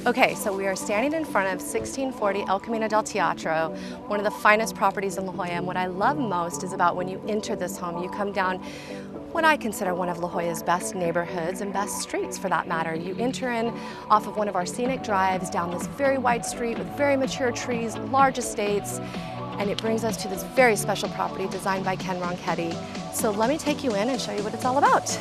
Okay, so we are standing in front of 1640 El Camino del Teatro, one of the finest properties in La Jolla. And what I love most is about when you enter this home, you come down what I consider one of La Jolla's best neighborhoods and best streets for that matter. You enter in off of one of our scenic drives down this very wide street with very mature trees, large estates, and it brings us to this very special property designed by Ken Ronchetti. So let me take you in and show you what it's all about.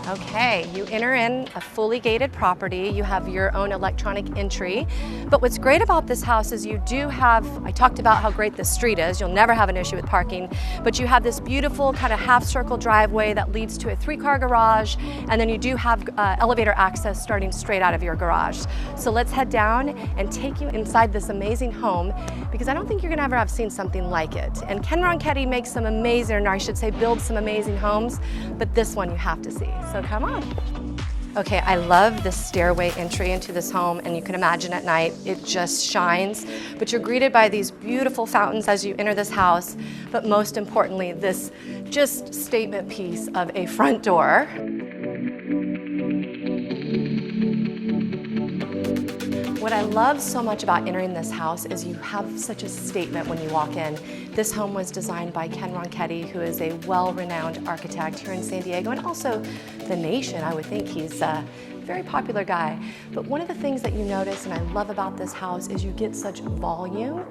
Okay, you enter in a fully gated property. You have your own electronic entry. But what's great about this house is you do have, I talked about how great this street is. You'll never have an issue with parking, but you have this beautiful kind of half circle driveway that leads to a 3-car garage. And then you do have elevator access starting straight out of your garage. So let's head down and take you inside this amazing home, because I don't think you're gonna ever have seen something like it. And Ken Ronchetti makes some amazing, or I should say builds some amazing homes, but this one you have to see. So come on. Okay, I love the stairway entry into this home, and you can imagine at night it just shines, but you're greeted by these beautiful fountains as you enter this house, but most importantly, this just statement piece of a front door. What I love so much about entering this house is you have such a statement when you walk in. This home was designed by Ken Ronchetti, who is a well-renowned architect here in San Diego and also the nation. I would think he's a very popular guy. But one of the things that you notice and I love about this house is you get such volume,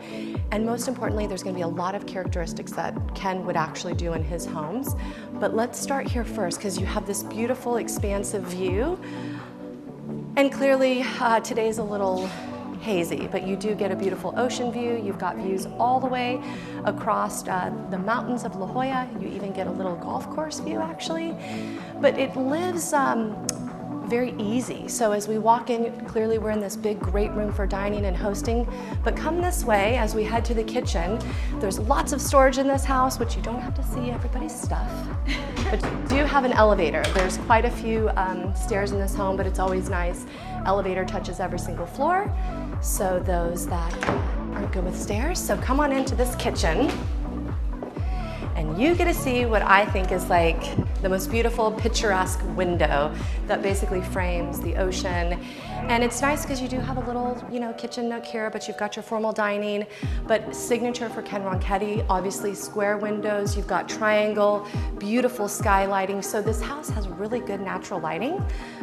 and most importantly, there's going to be a lot of characteristics that Ken would actually do in his homes. But let's start here first, because you have this beautiful expansive view. And clearly, today's a little hazy, but you do get a beautiful ocean view. You've got views all the way across the mountains of La Jolla. You even get a little golf course view, actually. But it lives very easy. So as we walk in, clearly we're in this big, great room for dining and hosting. But come this way, as we head to the kitchen, there's lots of storage in this house, which you don't have to see everybody's stuff. But you do have an elevator. There's quite a few stairs in this home, but it's always nice. Elevator touches every single floor. So those that aren't good with stairs, so come on into this kitchen. And you get to see what I think is like the most beautiful picturesque window that basically frames the ocean. And it's nice because you do have a little, kitchen nook here, but you've got your formal dining. But signature for Ken Ronchetti, obviously square windows, you've got triangle, beautiful sky lighting. So this house has really good natural lighting,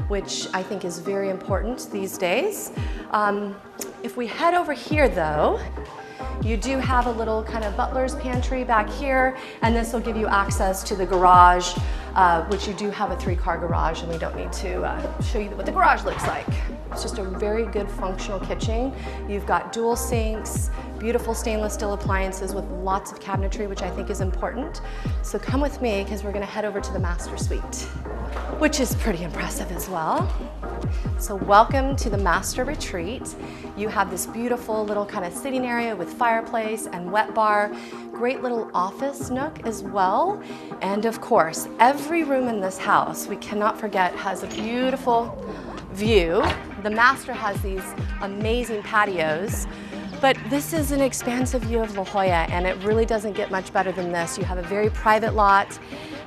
which I think is very important these days. If we head over here though, you do have a little kind of butler's pantry back here, and this will give you access to the garage, which you do have a 3-car garage, and we don't need to show you what the garage looks like. It's just a very good functional kitchen. You've got dual sinks, beautiful stainless steel appliances with lots of cabinetry, which I think is important. So come with me, because we're gonna head over to the master suite, which is pretty impressive as well. So welcome to the master retreat. You have this beautiful little kind of sitting area with fireplace and wet bar, great little office nook as well. And of course, every room in this house, we cannot forget, has a beautiful view. The master has these amazing patios, but this is an expansive view of La Jolla, and it really doesn't get much better than this. You have a very private lot,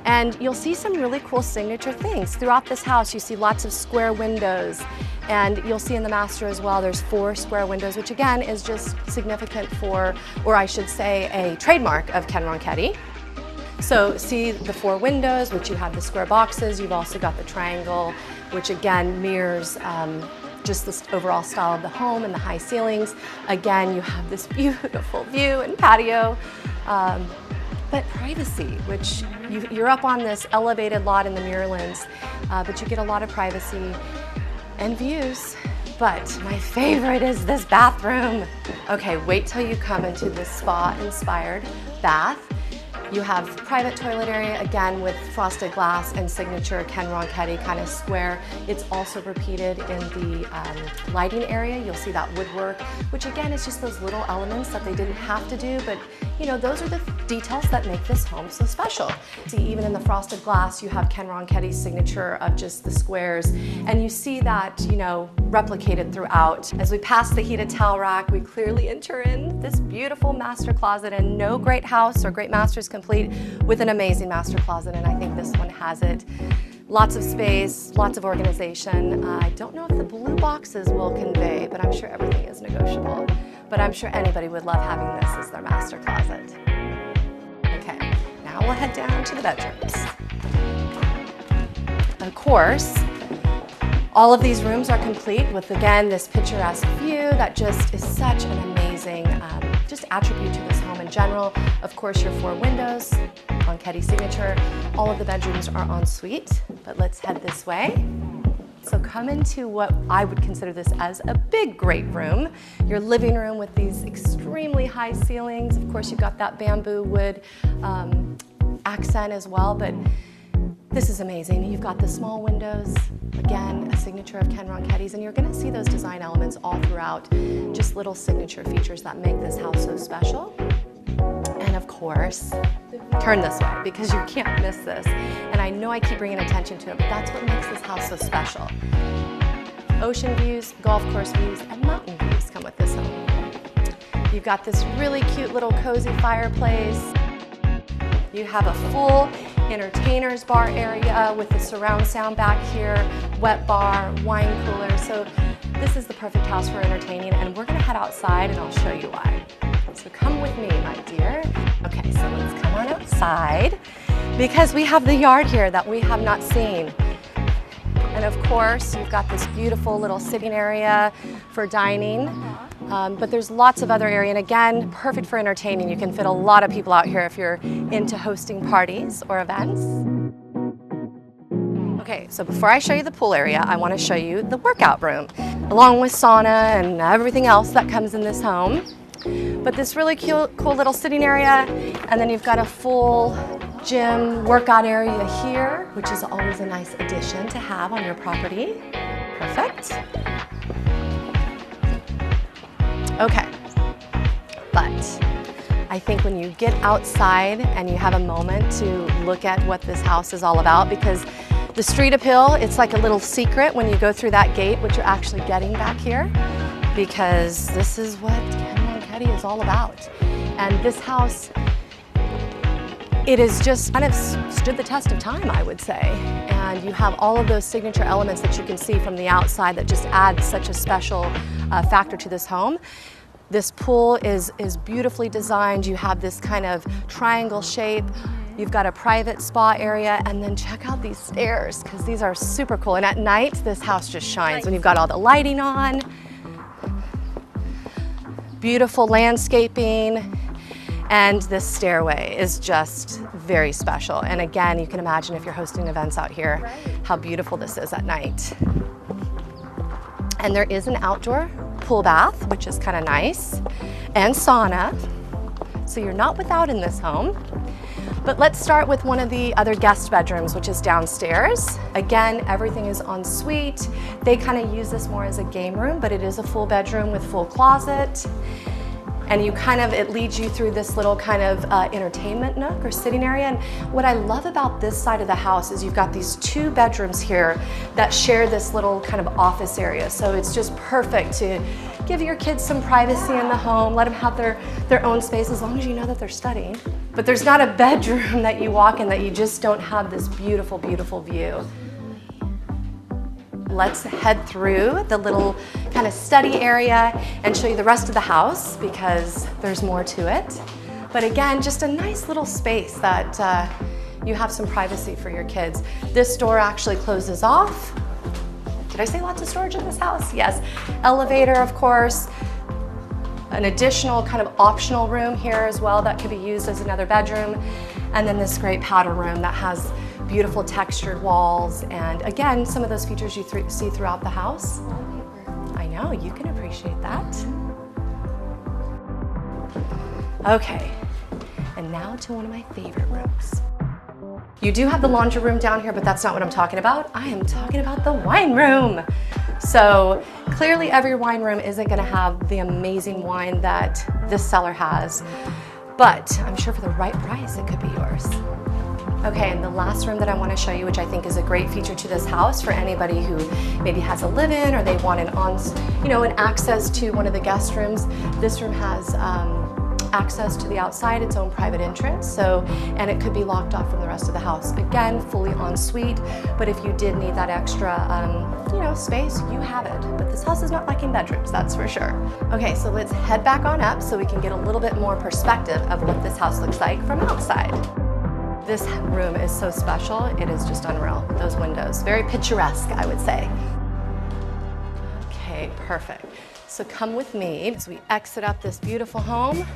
and you'll see some really cool signature things. Throughout this house, you see lots of square windows, and you'll see in the master as well, there's 4 square windows, which again is just significant for, or I should say, a trademark of Ken Ronchetti. So see the 4 windows, which you have the square boxes. You've also got the triangle, which again mirrors just the overall style of the home and the high ceilings. Again, you have this beautiful view and patio. But privacy, which you're up on this elevated lot in the Muirlands, but you get a lot of privacy and views. But my favorite is this bathroom. Okay, wait till you come into this spa-inspired bath. You have private toilet area, again with frosted glass and signature Ken Ronchetti kind of square. It's also repeated in the lighting area. You'll see that woodwork, which again is just those little elements that they didn't have to do, but those are the details that make this home so special. See, even in the frosted glass, you have Ken Ronchetti's signature of just the squares, and you see that, replicated throughout. As we pass the heated towel rack, we clearly enter in this beautiful master closet, and no great house or great master is complete with an amazing master closet, and I think this one has it. Lots of space, lots of organization. I don't know if the blue boxes will convey, but I'm sure everything is negotiable. But I'm sure anybody would love having this as their master closet. Okay, now we'll head down to the bedrooms. Of course, all of these rooms are complete with, again, this picturesque view that just is such an amazing just attribute to this home in general. Of course, your 4 windows, Ronchetti signature. All of the bedrooms are en suite, but let's head this way. So come into what I would consider this as a big, great room. Your living room with these extremely high ceilings. Of course, you've got that bamboo wood accent as well, but this is amazing. You've got the small windows, again, a signature of Ken Ronchetti's, and you're gonna see those design elements all throughout, just little signature features that make this house so special. And of course, turn this way because you can't miss this. And I know I keep bringing attention to it, but that's what makes this house so special. Ocean views, golf course views, and mountain views come with this home. You've got this really cute little cozy fireplace. You have a full entertainer's bar area with the surround sound back here, wet bar, wine cooler. So this is the perfect house for entertaining, and we're gonna head outside and I'll show you why. So come with me, my dear. Okay, so let's come on outside because we have the yard here that we have not seen. And of course, you've got this beautiful little sitting area for dining. But there's lots of other area, and again, perfect for entertaining. You can fit a lot of people out here if you're into hosting parties or events. Okay, so before I show you the pool area, I want to show you the workout room, along with sauna and everything else that comes in this home. But this really cute, cool little sitting area, and then you've got a full gym workout area here, which is always a nice addition to have on your property. Perfect. Okay, but I think when you get outside and you have a moment to look at what this house is all about, because the street appeal, it's like a little secret when you go through that gate, what you're actually getting back here, because this is what Ken Ronchetti is all about. And this house, it has just kind of stood the test of time, I would say. And you have all of those signature elements that you can see from the outside that just add such a special factor to this home. This pool is beautifully designed. You have this kind of triangle shape. You've got a private spa area, and then check out these stairs because these are super cool. And at night, this house just shines when you've got all the lighting on. Beautiful landscaping. And this stairway is just very special. And again, you can imagine if you're hosting events out here, how beautiful this is at night. And there is an outdoor pool bath, which is kind of nice, and sauna. So you're not without in this home. But let's start with one of the other guest bedrooms, which is downstairs. Again, everything is en suite. They kind of use this more as a game room, but it is a full bedroom with full closet. And it leads you through this little kind of entertainment nook or sitting area. And what I love about this side of the house is you've got these 2 bedrooms here that share this little kind of office area. So it's just perfect to give your kids some privacy in the home, let them have their own space as long as you know that they're studying. But there's not a bedroom that you walk in that you just don't have this beautiful, beautiful view. Let's head through the little kind of study area and show you the rest of the house because there's more to it. But again, just a nice little space that you have some privacy for your kids. This door actually closes off. Did I say lots of storage in this house? Yes. Elevator, of course. An additional kind of optional room here as well that could be used as another bedroom. And then this great powder room that has beautiful textured walls, and again, some of those features you see throughout the house. I know, you can appreciate that. Okay, and now to one of my favorite rooms. You do have the laundry room down here, but that's not what I'm talking about. I am talking about the wine room. So clearly every wine room isn't gonna have the amazing wine that this cellar has, but I'm sure for the right price, it could be yours. Okay, and the last room that I want to show you, which I think is a great feature to this house for anybody who maybe has a live-in or they want an access to one of the guest rooms. This room has access to the outside, its own private entrance, and it could be locked off from the rest of the house. Again, fully en suite, but if you did need that extra space, you have it. But this house is not lacking bedrooms, that's for sure. Okay, so let's head back on up so we can get a little bit more perspective of what this house looks like from outside. This room is so special, it is just unreal. Those windows, very picturesque, I would say. Okay, perfect. So come with me as we exit up this beautiful home.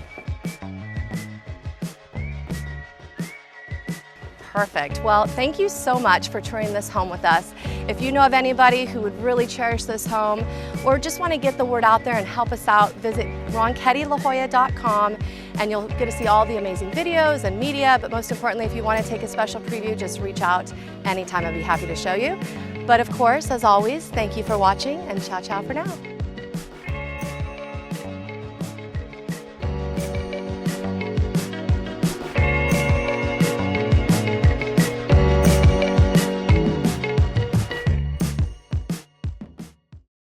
Perfect. Well, thank you so much for touring this home with us. If you know of anybody who would really cherish this home or just want to get the word out there and help us out, visit RonchettiLaJolla.com and you'll get to see all the amazing videos and media, but most importantly, if you want to take a special preview, just reach out anytime. I'd be happy to show you. But of course, as always, thank you for watching and ciao ciao for now.